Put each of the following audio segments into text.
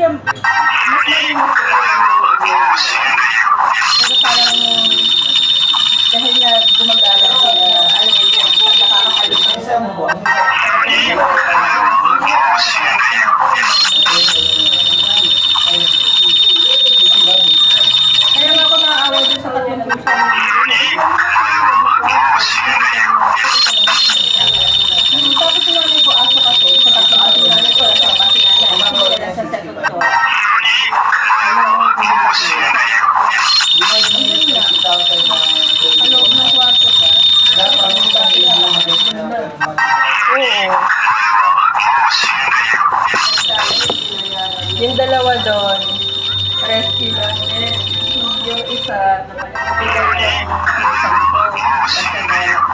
mas malinis sila. Pero parang dahil nga gumagala sila, alam mo yun, nakakakalito. Isa mo po? Kaya nga ako naaawa din sa katungkusan. Tapos yung nanay ko aso kasi, sa pag-aso yung nanay ko, sa masinala, hindi ka lang sa second floor. Ano ng kwarto ka? Oo. Yung dalawa doon, rescue lang. Yung isa, bigay ng pinsan ko. Kasi nanak ko.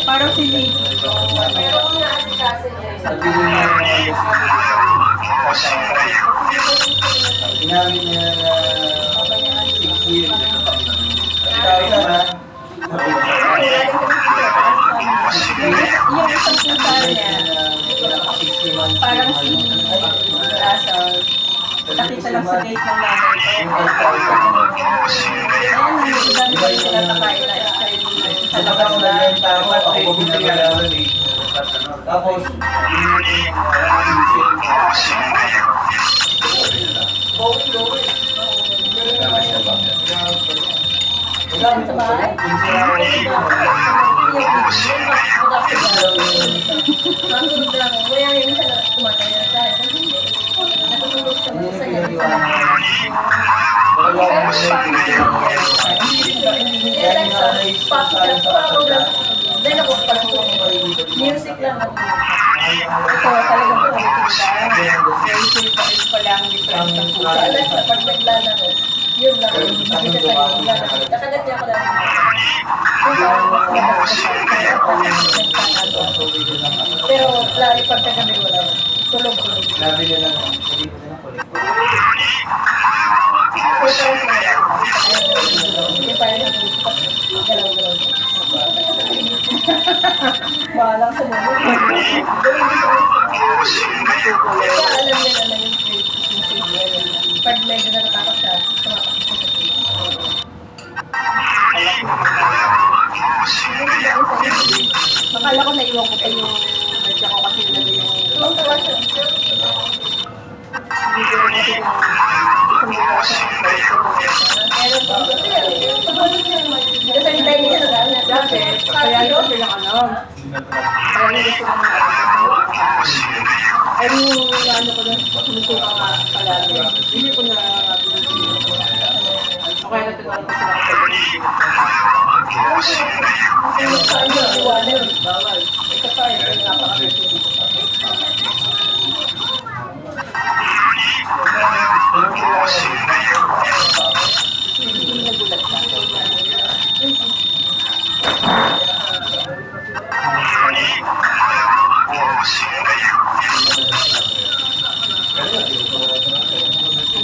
Parang si Lady. Pero kung naasikasin niya, Sabi niya ginamit niya na 6 years. yung isang pinsan niya, parang si Asal, nakita lang sa gate ng nanay ko. Ayan, nangyayon ko yung tinatakain na ice sa labas na. Tapos, Sa bahay? Nangulog lang. Kaya yung isa na tumatay na sa akin. Natutulog siya mo sa iyo. Then ako parang music lang ako. Ito talagang pagkikin ka. Very pa lang dito sa pusa. Alam sa pag naglalaro. Yun lang. Hindi ka sa iyo. Nakagat niya ako lang. Pero lari pagkagabi wala. Tulog-tulog. Labi niya lang. Sabi ko na kulit. Pero parang sila. Hindi pa rin galaw-galaw. Balang sa mundo. Kaya alam niya na yung pag medyo natatakot siya, akala ko naiwan ko pa yung medyo ko kasi nila yung video ko kasi yung isang mukha sa kasi hindi niya sa dati kaya ito silang kaya nila silang ay yung ano ko na sumusuka ka palagi hindi ko na kaya natagalan ko sila bawal. Ito pa rin, napakasisi. Hindi nagulat ka.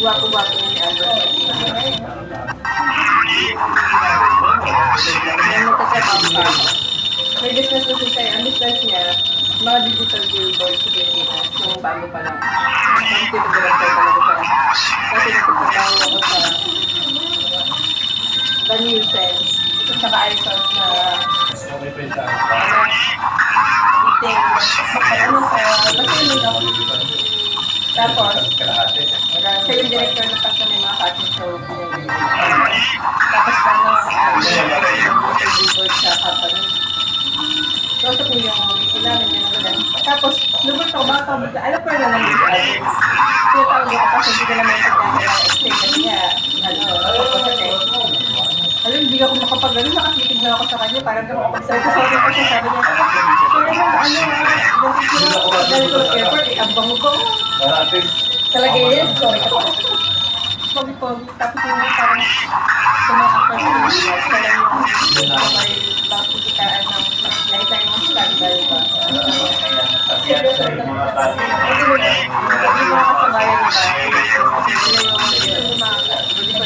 Guwapo-guwapo ni Albert. May business na siya. Ang business niya, mga digital billboards sa Pilipinas, nung bago pa lang. Ang pinag-director talaga siya. Kasi nagtatrabaho ako sa The New Sense. At saka iSort na meeting. Basta yun ako. Tapos, siya yung director na pagka may mga fashion show. Tapos billboard sa company. So, sa po yung kailangan niya naman. Tapos, lumot ako, baka alam ko na lang yung others. Kaya tawag ako kasi hindi ka naman pagkakala-explain kasi nga, alam, hindi ako makapagano, nakatitig na ako sa kanya, parang makapagsalita sa akin ko siya, sabi niya, dahil ko sa airport, ang bango ko. Talaga yun, sorry ka pa. Pogi-pogi, tapos yung parang sa mga actors, siya lang yung may bakitaan ng lifetime ng scandal ba? Seryoso na yung mga kasabayan niya ba?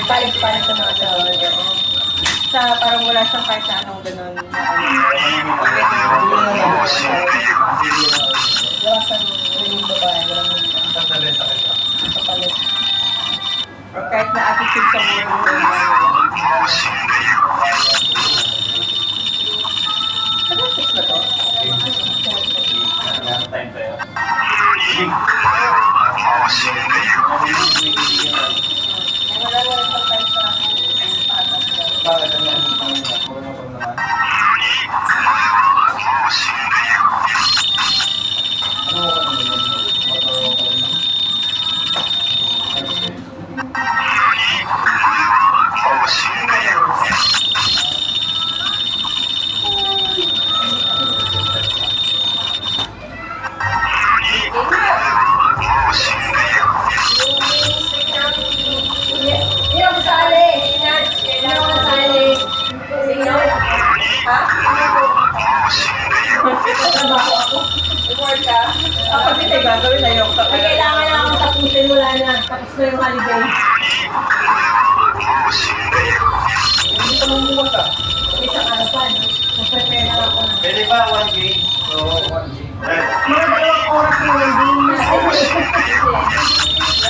Balik-balik sa mga asawa niya. Sa parang wala siyang kahit na anong ganun na ano. Wala siyang ring babae, walang kapalit. Kahit na attitude sa work. Ano fix na to? Time pa yun. Wala na rin pang time sa patas. Bakit ang yan? Motor naman. Ano ko naman? Motor ko naman. Hindi ako kasali. Hindi ako kasali. Ha? Trabaho ako. Work ka? Ako din ay gagawin na yung May kailangan na akong tapusin, wala na. Tapos na yung holiday. Hindi ka mamuha ka. Isang araw pa, no? Mag-prepare na ako. Pwede ba 1K? Oo, 1K. Mga 2 oras yung wedding natin.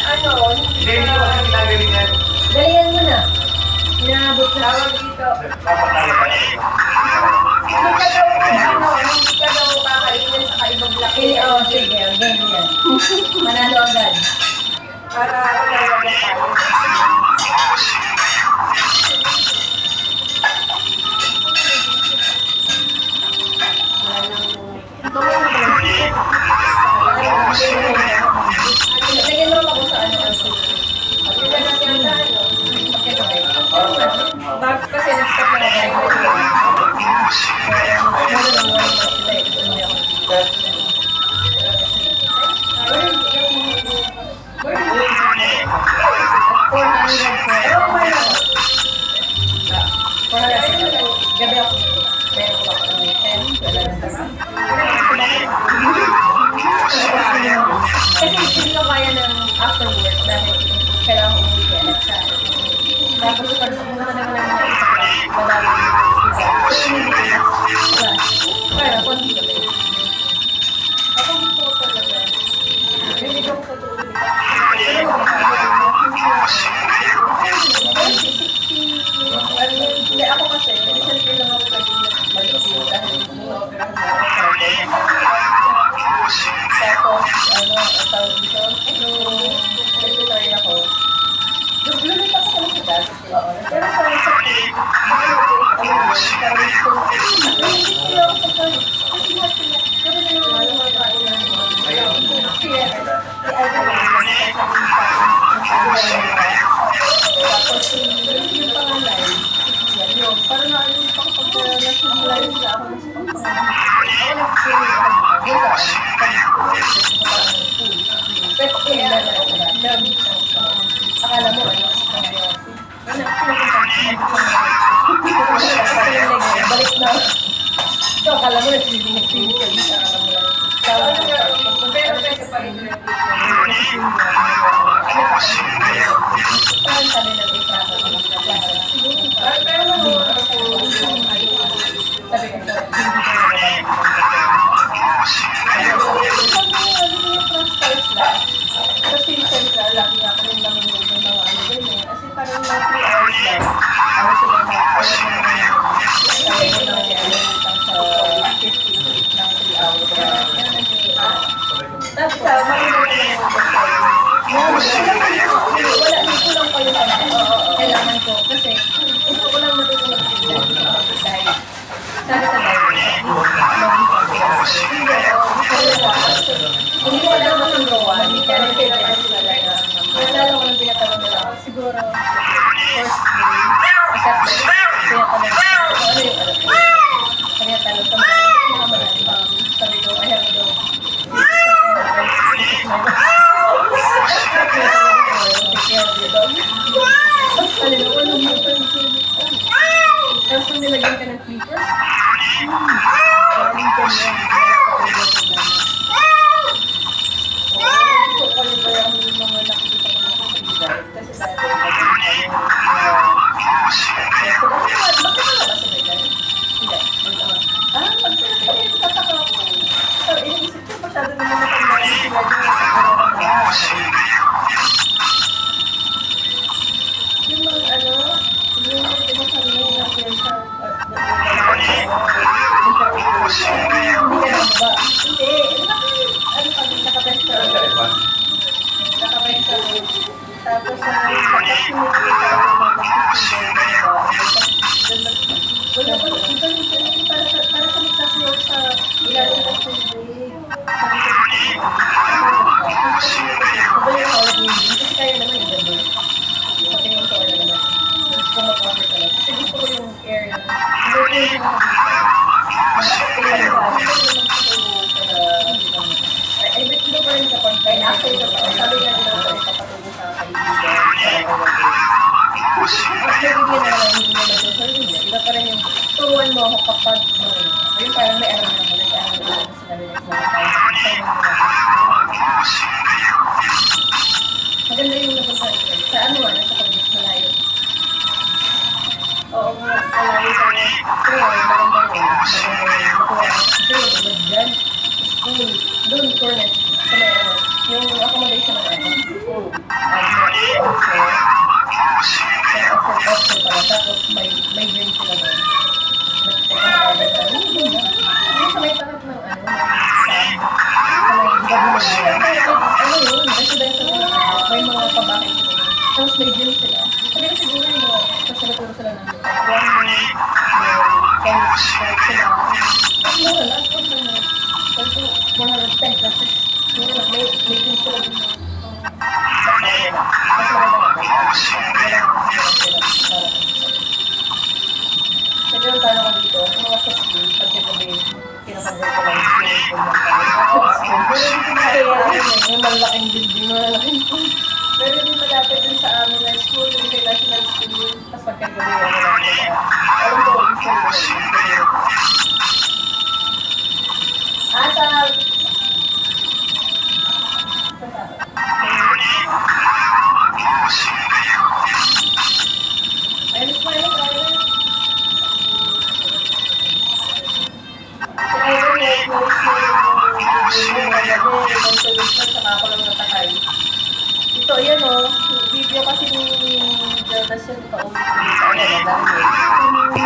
ano, Hindi, hindi ko kasi ginagaling yan. Galingan mo na. Inaabot na. tawag dito. Papatalo ka na. Hindi ka daw kakainin sa kaibang laki. Oo, sige. Ganyan. Manalo agad. Para lalagyan tayo. Lagyan mo ako sa ano kasi. Lagyan natin ang tayo. Bakit kasi nag-stop na ako. Gabi ako. Meron ko ako ng 10, 11. Kasi hindi ko kaya ng after work dahil kailangan umuwi kaya nagsabi. Tapos pag pumunta naman ng mga isa class, madami yung student. So, hindi ko na class. Pero, konti kami. Ako gusto ko talaga. Hindi ko sa tuloy. Pero, hindi ako kasi, isang year lang ako pwede mag-issue dahil mga operahan na ako sa tapos, ano, ang tawag dito, nung secretary ako, lumipas ako sa gas, pero sa pool, ano yun, parang gusto, hindi ako sa pool, kasi nga sila, pero na yung ano, mga kain na siya, tapos yung pangalay, yun, parang naayon pa kapag nasimulay sila ako na sa pangalay. Ako nag-swimming pero kaya na akala mo ano balik na so akala mo nag-swimming akala mo lang pero kasi pa rin parang sabi na isa ako pero sabi ko kasi central, laki nga kami namin yung mga ano din eh. Kasi parang mga 3 hours lang. Ano sila na, kaya mo na sa 50 ng 3 hours. Tapos makinig ko lang yung wala, hindi ko lang kayo kailangan ko. Kasi gusto ko lang matutunan dahil sabi sa hindi ko alam ang gawa. Hindi ko alam ko ng pinatawag nila. Siguro, first day, assessment, pinatawag nila. Ano yung alam ko? Kaya tanong sa mga pinakamalaki pa. Sabi ko, I have to this is my tapos kung nilagyan ka ng clippers, galing ka niya. So, kung ba yung mga nakikita ko ng kasi dati, bakit bibigyan na lang hindi naman doon. So, hindi. Iba pa rin yung turuan mo ako kapag ayun parang may alam na ako. Nag-aaral na ako sila rin sa mga tayo. Maganda yung napunta ko. Sa ano nga, nasa pag-is malayo. Oo nga, malayo sa mga. Pero maganda yun. Maganda yun. Makuha. Kasi yung iba dyan, school, doon, Cornet, sa may ano, yung accommodation ng ano. Oo. Option pala. Tapos may gym sila doon. Nagpapakalit ka. Yung sa may tapat ng ano, sa may gabi. Ano yun? Residential na may mga pabahay sila. Tapos may gym sila. Sabi ko siguro yung mga kasalaturo sila ng taekwondo, may tennis court sila. Tapos mura lang. Kasi 110 classes. Mura lang. May gym sila doon. Mas maganda nga. Sabi yung tanong ko dito, yung mga sa school, pag gabi, pinapagod ko lang yung swimming pool ng kami. Yung malaking building, malaking pool. Pero hindi malapit dun sa amin na school, yung international school yun. Tapos pagkagabi, ano lang nila. Alam ko, yung school yun. Sa ayun, smile, smile. Ito, yan o. Video kasi ni Jonas yan. Ito, ulit-ulit. Ayan, ang dami.